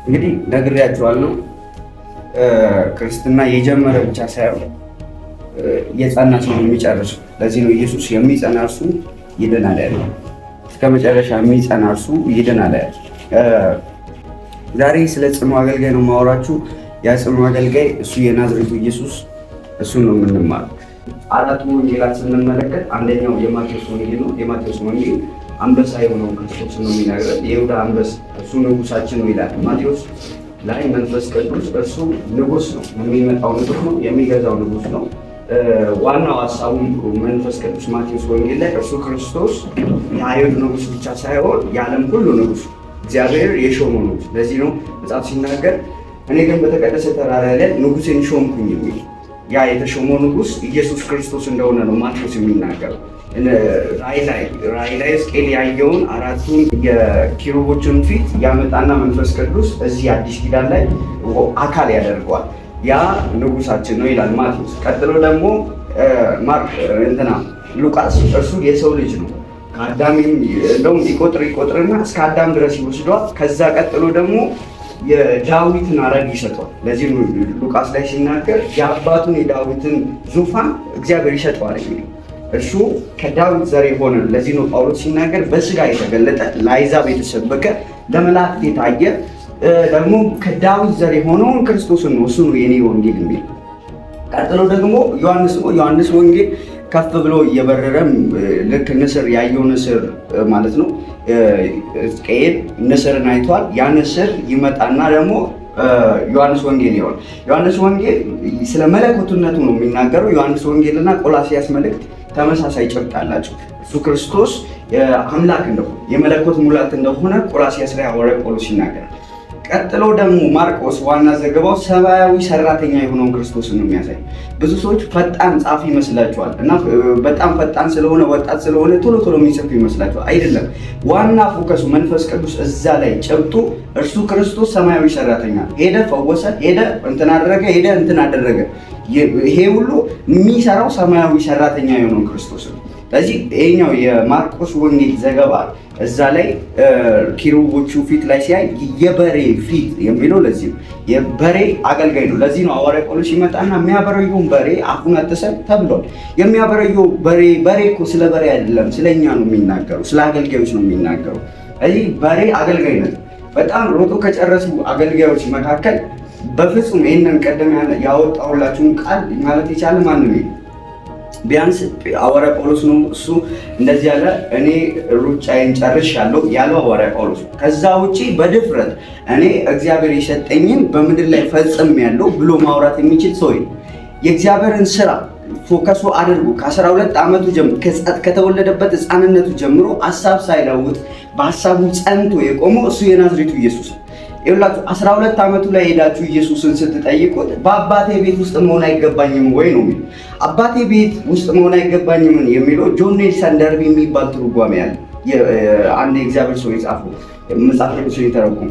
እንግዲህ ነግሬያቸዋለሁ። ክርስትና የጀመረ ብቻ ሳይሆን የጸና ሰው የሚጨርሱ። ለዚህ ነው ኢየሱስ የሚጸና እርሱ ይድናል ያለው። እስከ መጨረሻ የሚጸና እርሱ ይድናል ያለው። ዛሬ ስለ ጽኑ አገልጋይ ነው የማወራችሁ። ያ ጽኑ አገልጋይ እሱ የናዝሬቱ ኢየሱስ፣ እሱ ነው የምንማረው። አራቱ ወንጌላት ስንመለከት አንደኛው የማቴዎስ ወንጌል ነው። የማቴዎስ ወንጌል አንበሳ የሆነው ክርስቶስ ነው የሚናገረን። የይሁዳ አንበሳ እርሱ ንጉሳችን ነው ይላል። ማቴዎስ ላይ መንፈስ ቅዱስ እርሱ ንጉስ ነው፣ የሚመጣው ንጉስ ነው፣ የሚገዛው ንጉስ ነው። ዋናው ሀሳቡ መንፈስ ቅዱስ ማቴዎስ ወንጌል ላይ እርሱ ክርስቶስ የአይሁድ ንጉስ ብቻ ሳይሆን የዓለም ሁሉ ንጉስ፣ እግዚአብሔር የሾመው ንጉስ። ለዚህ ነው መጽሐፍ ሲናገር እኔ ግን በተቀደሰ ተራራ ላይ ንጉሴን ሾምኩኝ የሚል ያ የተሾመው ንጉስ ኢየሱስ ክርስቶስ እንደሆነ ነው ማቴዎስ የሚናገረው። ራእይ ላይ ሕዝቅኤል ያየውን አራቱን የኪሩቦችን ፊት ያመጣና መንፈስ ቅዱስ እዚህ አዲስ ኪዳን ላይ አካል ያደርገዋል። ያ ንጉሳችን ነው ይላል ማቴዎስ። ቀጥሎ ደግሞ ሉቃስ እርሱ የሰው ልጅ ነው። ከአዳም እንደውም ይቆጥርና እስከ አዳም ድረስ ይወስዷል። ከዛ ቀጥሎ ደግሞ የዳዊትን አረግ ይሰጠዋል። ለዚህ ሉቃስ ላይ ሲናገር የአባቱን የዳዊትን ዙፋን እግዚአብሔር ይሰጠዋል የሚለው እርሱ ከዳዊት ዘር የሆነ። ለዚህ ነው ጳውሎስ ሲናገር በስጋ የተገለጠ ለአሕዛብ የተሰበከ ለመላእክት የታየ ደግሞ ከዳዊት ዘር የሆነውን ክርስቶስን ነው፣ እሱ ነው የኔ ወንጌል የሚል። ቀጥሎ ደግሞ ዮሐንስ ወንጌል ከፍ ብሎ እየበረረ ልክ ንስር ያየው ንስር ማለት ነው። ሕዝቅኤል ንስርን አይቷል። ያ ንስር ይመጣና ደግሞ ዮሐንስ ወንጌል ይሆን። ዮሐንስ ወንጌል ስለ መለኮትነቱ ነው የሚናገረው። ዮሐንስ ወንጌልና ቆላስይስ መልእክት ተመሳሳይ ጭብጥ አላቸው። እሱ ክርስቶስ አምላክ እንደሆነ የመለኮት ሙላት እንደሆነ ቆላስይስ ላይ ሐዋርያው ጳውሎስ ይናገራል። ቀጥሎ ደግሞ ማርቆስ ዋና ዘገባው ሰማያዊ ሰራተኛ የሆነውን ክርስቶስን ነው የሚያሳይ። ብዙ ሰዎች ፈጣን ጻፊ ይመስላቸዋል እና በጣም ፈጣን ስለሆነ ወጣት ስለሆነ ቶሎ የሚጽፍ ይመስላቸዋል። አይደለም። ዋና ፎከሱ መንፈስ ቅዱስ እዛ ላይ ጭብጡ እርሱ ክርስቶስ ሰማያዊ ሰራተኛ ሄደ፣ ፈወሰ፣ ሄደ እንትን አደረገ፣ ሄደ እንትን አደረገ። ይሄ ሁሉ የሚሰራው ሰማያዊ ሰራተኛ የሆነው ክርስቶስ ነው። ስለዚህ ይሄኛው የማርቆስ ወንጌል ዘገባ እዛ ላይ ኪሩቦቹ ፊት ላይ ሲያይ የበሬ ፊት የሚለው ለዚህ ነው። የበሬ አገልጋይ ነው። ለዚህ ነው ሐዋርያ ጳውሎስ ሲመጣና የሚያበረየውን በሬ አፉን አትሰር ተብሏል። የሚያበረየው በሬ እኮ ስለ በሬ አይደለም፣ ስለኛ ነው የሚናገረው፣ ስለ አገልጋዮች ነው የሚናገረው። ስለዚህ በሬ አገልጋይነት በጣም ሮጦ ከጨረሱ አገልጋዮች መካከል በፍጹም ይህንን ቀደም ያወጣሁላችሁን ቃል ማለት የቻለ ማንም ነው። ቢያንስ ሐዋርያ ጳውሎስ ነው። እሱ እንደዚህ ያለ እኔ ሩጫዬን ጨርሻለሁ ያለው ሐዋርያ ጳውሎስ። ከዛ ውጪ በድፍረት እኔ እግዚአብሔር የሰጠኝን በምድር ላይ ፈጽሜያለሁ ብሎ ማውራት የሚችል ሰው የእግዚአብሔርን ስራ ፎከሱ አድርጎ ከ12 ዓመቱ ጀምሮ ከተወለደበት ሕፃንነቱ ጀምሮ ሀሳብ ሳይለውጥ በሀሳቡ ጸንቶ የቆመው እሱ የናዝሬቱ ኢየሱስ ነው። ይኸውላችሁ 12 ዓመቱ ላይ ሄዳችሁ ኢየሱስን ስትጠይቁት በአባቴ ቤት ውስጥ መሆን አይገባኝም ወይ ነው የሚለው። አባቴ ቤት ውስጥ መሆን አይገባኝም የሚለው ጆን ኔልሰን ደርቢ የሚባል ትርጓሜ ያለ አንድ የእግዚአብሔር ሰው የጻፈው መጽሐፍ ቅዱስ የተረጎመ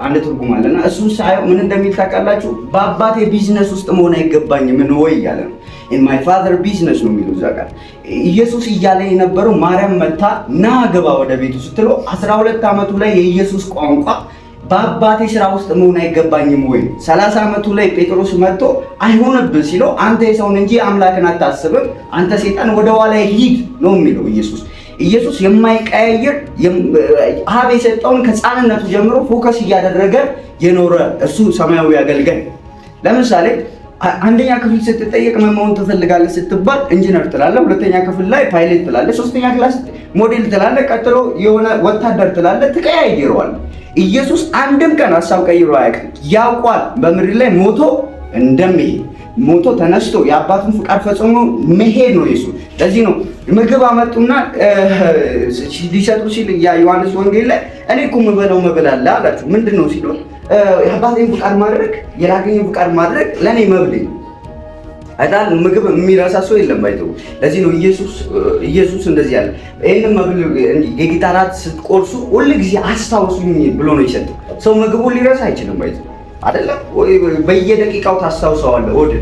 አንድ ትርጉም አለና እሱን ሳየው ምን እንደሚል ታውቃላችሁ? በአባቴ ቢዝነስ ውስጥ መሆን አይገባኝም ወይ እያለ ነው። in my father business ነው የሚለው እዛ ጋር። ኢየሱስ እያለ የነበረው ማርያም መታ ና ገባ ወደ ቤቱ ስትለው 12 ዓመቱ ላይ የኢየሱስ ቋንቋ በአባቴ ስራ ውስጥ መሆን አይገባኝም ወይ? 30 ዓመቱ ላይ ጴጥሮስ መጥቶ አይሆንብህ ሲለው አንተ የሰውን እንጂ አምላክን አታስብም፣ አንተ ሰይጣን ወደ ኋላ ሂድ ነው የሚለው ኢየሱስ የማይቀያየር አብ የሰጠውን ከሕፃንነቱ ጀምሮ ፎከስ እያደረገ የኖረ እሱ ሰማያዊ አገልጋይ። ለምሳሌ አንደኛ ክፍል ስትጠየቅ ምን መሆን ትፈልጋለህ ስትባል ኢንጂነር ትላለህ፣ ሁለተኛ ክፍል ላይ ፓይለት ትላለህ፣ ሶስተኛ ክላስ ሞዴል ትላለህ፣ ቀጥሎ የሆነ ወታደር ትላለህ፣ ትቀያይረዋል። ኢየሱስ አንድም ቀን ሀሳብ ቀይሮ አያውቅም። ያውቋል በምድር ላይ ሞቶ ተነስቶ የአባቱን ፍቃድ ፈጽሞ መሄድ ነው ኢየሱስ። ለዚህ ነው ምግብ አመጡና ሊሰጡ ሲል ዮሐንስ ወንጌል ላይ እኔ እኮ የምበላው መብል አለ አላቸው። ምንድን ነው ሲሉ የአባቴን ፍቃድ ማድረግ የላከኝን ፍቃድ ማድረግ ለእኔ መብል አይደል? ምግብ የሚረሳ ሰው የለም ባይተው። ለዚህ ነው ኢየሱስ እንደዚህ ያለ ይሄንን መብል የጌታ እራት ስትቆርሱ ሁሉ ጊዜ አስታውሱኝ ብሎ ነው የሰጠው። ሰው ምግቡን ሊረሳ አይችልም ባይተው አይደለም ወይ? በየደቂቃው ታስታውሰዋለህ። ወደ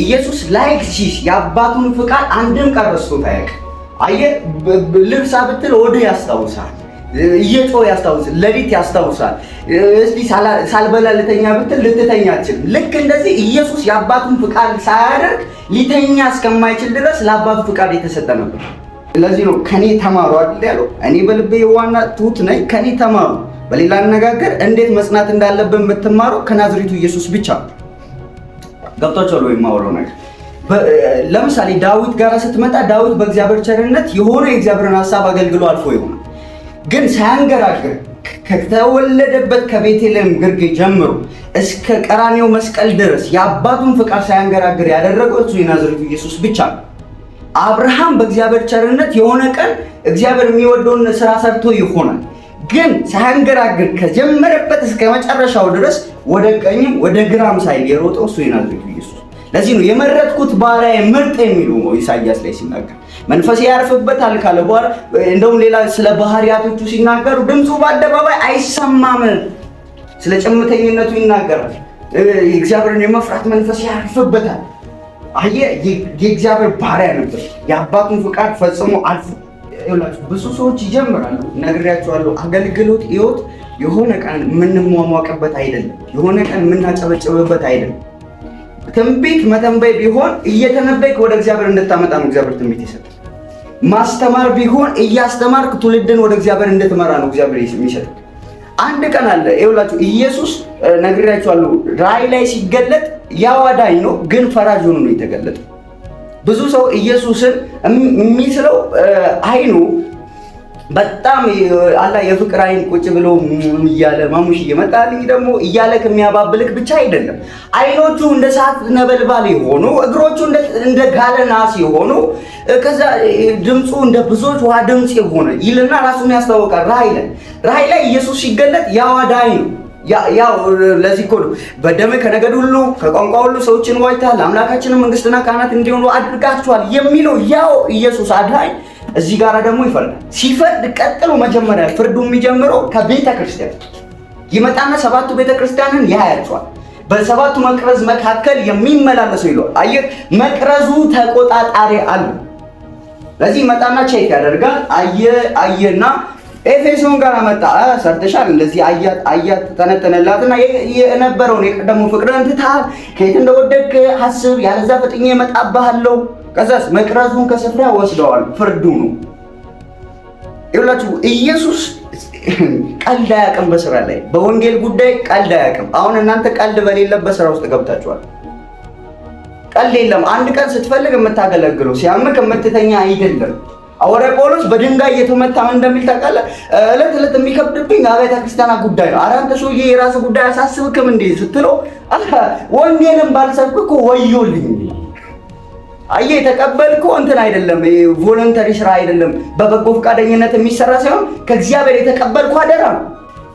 ኢየሱስ ላይክ ሲስ የአባቱን ፍቃድ አንድም ቀን ረስቶት አያውቅም። አየህ ልብሳ ብትል ወደ ያስታውሳል። እየጮኸ ያስታውሳል፣ ሌሊት ያስታውሳል። እስቲ ሳልበላ ልተኛ ብትል ልትተኛ አትችልም። ልክ እንደዚህ ኢየሱስ የአባቱን ፍቃድ ሳያደርግ ሊተኛ እስከማይችል ድረስ ለአባቱ ፍቃድ የተሰጠ ነበር። ስለዚህ ነው ከኔ ተማሩ አይደል ያለው። እኔ በልቤ የዋህና ትሁት ነኝ፣ ከኔ ተማሩ። በሌላ አነጋገር እንዴት መጽናት እንዳለብን የምትማረው ከናዝሬቱ ኢየሱስ ብቻ። ገብቷችኋል ወይ የማወራው ነገር? ለምሳሌ ዳዊት ጋር ስትመጣ ዳዊት በእግዚአብሔር ቸርነት የሆነ የእግዚአብሔርን ሐሳብ አገልግሎ አልፎ ይሆናል። ግን ሳያንገራግር ከተወለደበት ከቤተልሔም ግርጌ ጀምሮ እስከ ቀራንዮው መስቀል ድረስ የአባቱን ፍቃድ ሳያንገራግር ያደረገው እሱ የናዝሬቱ ኢየሱስ ብቻ ነው። አብርሃም በእግዚአብሔር ቸርነት የሆነ ቀን እግዚአብሔር የሚወደውን ስራ ሰርቶ ይሆናል። ግን ሳያንገራግር ከጀመረበት እስከ መጨረሻው ድረስ ወደ ቀኝም ወደ ግራም ሳይል የሮጠው እሱ የናዝሬቱ ኢየሱስ። ለዚህ ነው የመረጥኩት ባሪያዬ ምርጥ የሚለው ኢሳይያስ ላይ ሲናገር መንፈሴ ያርፍበታል ካለ በኋላ እንደውም ሌላ ስለ ባህሪያቶቹ ሲናገሩ ድምፁ በአደባባይ አይሰማም፣ ስለ ጭምተኝነቱ ይናገራል። የእግዚአብሔርን የመፍራት መንፈስ ያርፍበታል። አየህ፣ የእግዚአብሔር ባሪያ ነበር። የአባቱን ፍቃድ ፈጽሞ አልፎ ይላችሁ። ብዙ ሰዎች ይጀምራሉ፣ ነግሬያቸዋለሁ። አገልግሎት ህይወት የሆነ ቀን የምንሟሟቅበት አይደለም፣ የሆነ ቀን የምናጨበጭብበት አይደለም። ትንቢት መተንበይ ቢሆን እየተነበይክ ወደ እግዚአብሔር እንድታመጣ ነው እግዚአብሔር ትንቢት ይሰጣል። ማስተማር ቢሆን እያስተማርክ ትውልድን ወደ እግዚአብሔር እንድትመራ ነው እግዚአብሔር የሚሰጥ። አንድ ቀን አለ ይኸውላችሁ፣ ኢየሱስ ነግሬያችኋለሁ፣ ራእይ ላይ ሲገለጥ ያው አዳኝ ነው፣ ግን ፈራጅ ሆኖ ነው የተገለጠው። ብዙ ሰው ኢየሱስን የሚስለው አይኑ በጣም አላ የፍቅር አይን ቁጭ ብሎ እያለ ማሙሽ እየመጣልኝ ደግሞ እያለ ከሚያባብልክ ብቻ አይደለም። አይኖቹ እንደ ሰዓት ነበልባል የሆኑ እግሮቹ እንደ ጋለ ናስ የሆኑ ከዛ ድምፁ እንደ ብዙዎች ውሃ ድምፅ የሆነ ይልና ራሱን ያስታውቃል። ራእይ ላይ ኢየሱስ ሲገለጥ ያው አዳኝ ነው። ያው ለዚህ እኮ ነው በደም ከነገድ ሁሉ ከቋንቋ ሁሉ ሰዎችን ዋጅተሃል፣ አምላካችንን መንግስትና ካህናት እንዲሆኑ አድርጋችኋል የሚለው ያው ኢየሱስ አዳኝ እዚህ ጋር ደግሞ ይፈርዳል። ሲፈርድ ቀጥሎ መጀመሪያ ፍርዱ የሚጀምረው ከቤተ ክርስቲያን ይመጣና ሰባቱ ቤተ ክርስቲያንን ያያቸዋል። በሰባቱ መቅረዝ መካከል የሚመላለሰው ይሏል። አየህ፣ መቅረዙ ተቆጣጣሪ አለ። ለዚህ ይመጣና ቼክ ያደርጋል። አየና ኤፌሶን ጋር መጣ። ሰርተሻል፣ እንደዚህ አያት ተነተነላትና የነበረውን የቀደመው ፍቅርን ትተሃል፣ ከየት እንደወደድክ ሐስብ፣ ያለዛ ፈጥኜ እመጣብሃለሁ። ከዛስ መቅረዙን ከስፍራ ወስደዋል። ፍርዱ ነው። ይኸውላችሁ ኢየሱስ ቀልድ አያውቅም። በስራ ላይ በወንጌል ጉዳይ ቀልድ አያውቅም። አሁን እናንተ ቀልድ በሌለበት ስራ ውስጥ ገብታችኋል። ቀልድ የለም። አንድ ቀን ስትፈልግ የምታገለግለው ሲያምክ የምትተኛ አይደለም። ሐዋርያ ጳውሎስ በድንጋይ እየተመታ እንደሚል ታውቃለህ። እለት እለት የሚከብድብኝ አብያተ ክርስቲያናት ጉዳይ ነው። ኧረ አንተ ሰውዬ የራስህ ጉዳይ አሳስብክም እንዴ ስትለው ወንጌልን ባልሰብክ እኮ ወዮልኝ። አየህ፣ የተቀበልከው እንትን አይደለም፣ ቮለንተሪ ስራ አይደለም፣ በበጎ ፈቃደኝነት የሚሰራ ሳይሆን ከእግዚአብሔር የተቀበልከው አደራ ነው።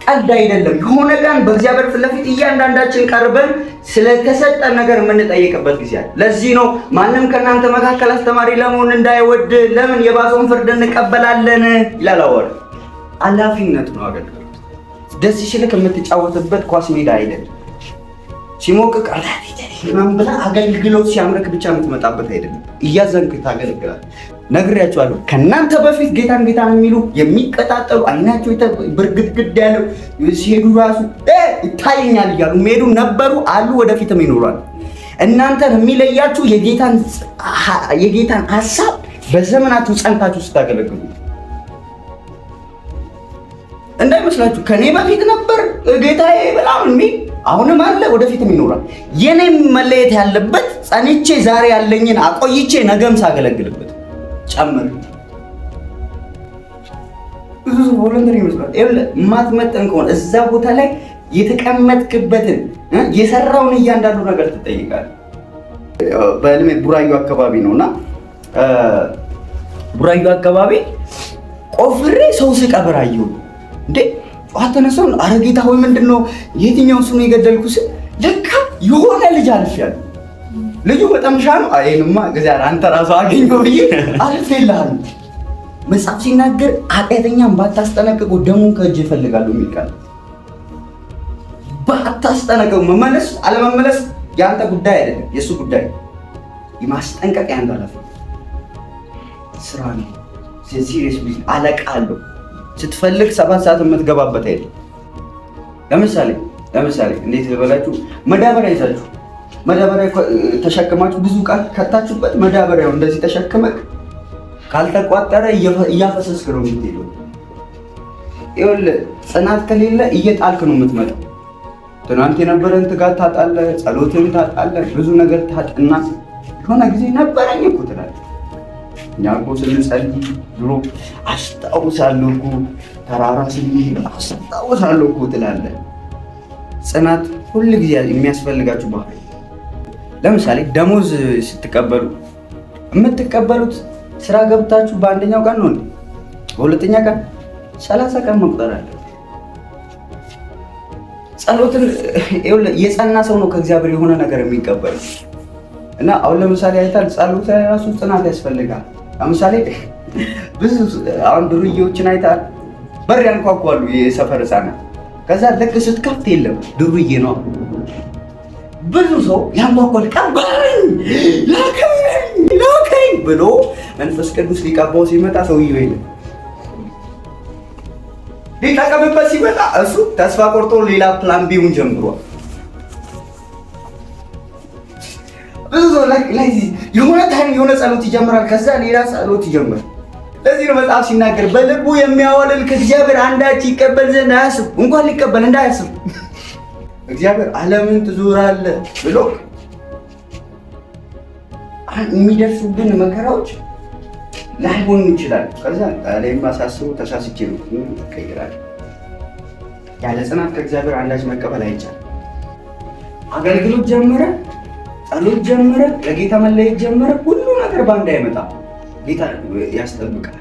ቀልድ አይደለም። የሆነ ቀን በእግዚአብሔር ፊት ለፊት እያንዳንዳችን ቀርበን ስለተሰጠን ነገር የምንጠይቅበት ጊዜ አለ። ለዚህ ነው ማንም ከእናንተ መካከል አስተማሪ ለመሆን እንዳይወድ ለምን የባሰውን ፍርድ እንቀበላለን ይላል ሐዋርያው። ኃላፊነት ነው አገልግሎት። ደስ ሲልክ የምትጫወትበት ኳስ ሜዳ አይደለም። ሲሞቅ ቀርታት ምናምን ብለህ አገልግሎት ሲያምርክ ብቻ የምትመጣበት አይደለም። እያዘንክ ታገለግላለህ። ነግሬያቸዋለሁ። ከእናንተ በፊት ጌታን የሚሉ የሚቀጣጠሉ አይናቸው ብርግድግድ ያለው ሲሄዱ ራሱ ይታየኛል እያሉ የሚሄዱ ነበሩ አሉ፣ ወደፊትም ይኖራሉ። እናንተን የሚለያችሁ የጌታን ሀሳብ በዘመናችሁ ጸንታችሁ ስታገለግሉ እንዳይመስላችሁ። ከኔ በፊት ነበር ጌታዬ በጣም የሚል አሁንም አለ፣ ወደፊትም ይኖራል። የኔም መለየት ያለበት ጸንቼ ዛሬ ያለኝን አቆይቼ ነገም ሳገለግልበት ጨምር። ብዙ ቮለንተሪ ይመስላል። የማትመጠን ከሆነ እዛ ቦታ ላይ የተቀመጥክበትን የሰራውን እያንዳንዱ ነገር ትጠይቃለህ። በህልሜ ቡራዩ አካባቢ ነውና ቡራዩ አካባቢ ቆፍሬ ሰው ስቀብር አየሁ። እንዴ ጠዋት ተነሳሁ፣ ኧረ ጌታ ሆይ ምንድነው የትኛውን ሰው ነው የገደልኩ ስል ለካ የሆነ ልጅ አልፌያለሁ። ልጁ በጣም ሻነው። አይንማ እግዚአብሔር አንተ ራሱ አገኘው ብዬ አልፌልሃል። መጽሐፍ ሲናገር ኃጢአተኛን ባታስጠነቅቁ ደሙን ከእጅ ይፈልጋሉ የሚል ቃል። ባታስጠነቅቁ መመለስ አለመመለስ ያንተ ጉዳይ አይደለም፣ የሱ ጉዳይ። የማስጠንቀቅ ያንተ ኃላፊነት ስራ ነው። ሲሪየስ ቢዝ አለቃ አለው። ስትፈልግ 7 ሰዓት የምትገባበት አይደል። ለምሳሌ እንዴት ልበላችሁ፣ መዳበሪያ ይዛችሁ መዳበሪያ ተሸክማችሁ ብዙ ዕቃ ከታችሁበት መዳበሪያው እንደዚህ ተሸክመክ ካልተቋጠረ እያፈሰስክ ነው የምትሄደው። ይኸውልህ ጽናት ከሌለ እየጣልክ ነው የምትመጣው። ትናንት የነበረን ትጋት ታጣለህ፣ ጸሎትን ታጣለህ፣ ብዙ ነገር ታጥና የሆነ ጊዜ ነበረኝ እኮ ትላለህ። እኛ እኮ ስንጸልይ ድሮ አስታውሳለሁ እኮ ተራራ ስንሄድ አስታውሳለሁ እኮ ትላለህ። ጽናት ሁል ጊዜ የሚያስፈልጋችሁ ባህሪ። ለምሳሌ ደሞዝ ስትቀበሉ የምትቀበሉት ስራ ገብታችሁ በአንደኛው ቀን ነው፣ በሁለተኛ ቀን 30 ቀን መቁጠር አለ። ጸሎትን የጸና ሰው ነው ከእግዚአብሔር የሆነ ነገር የሚቀበል እና አሁን ለምሳሌ አይታል ጸሎት ራሱ ጽናት ያስፈልጋል። ለምሳሌ ብዙ አሁን ዱርዬዎችን አይታል በር ያንኳኳሉ የሰፈር ህፃናት። ከዛ ልክ ስትከፍት የለም ዱርዬ ነው። ብዙ ሰው ያንኳኳል ቀባኝ ላከኝ ብሎ መንፈስ ቅዱስ ሊቀባው ሲመጣ ሰውየው የለም። ሊጠቀምበት ሲመጣ እሱ ተስፋ ቆርጦ ሌላ ፕላን ቢውን ጀምሯል። ብዙ ሰው የሆነ ታይም የሆነ ጸሎት ይጀምራል፣ ከዛ ሌላ ጸሎት ይጀምራል። ለዚህ ነው መጽሐፍ ሲናገር በልቡ የሚያወልል ከእግዚአብሔር አንዳች ይቀበል ዘንድ አያስብ፣ እንኳን ሊቀበል እንዳያስብ። እግዚአብሔር ዓለምን ትዞራለህ ብሎ የሚደርሱብን መከራዎች ላይሆን ይችላል። ከዛ ላይ ማሳስቡ ተሳስቼ ነው ትቀይራለህ። ያለ ጽናት ከእግዚአብሔር አንዳች መቀበል አይቻልም። አገልግሎት ጀመረ፣ ጸሎት ጀመረ፣ ለጌታ መለየት ጀመረ፣ ሁሉ ነገር ባንድ አይመጣም። ጌታ ያስጠብቃል።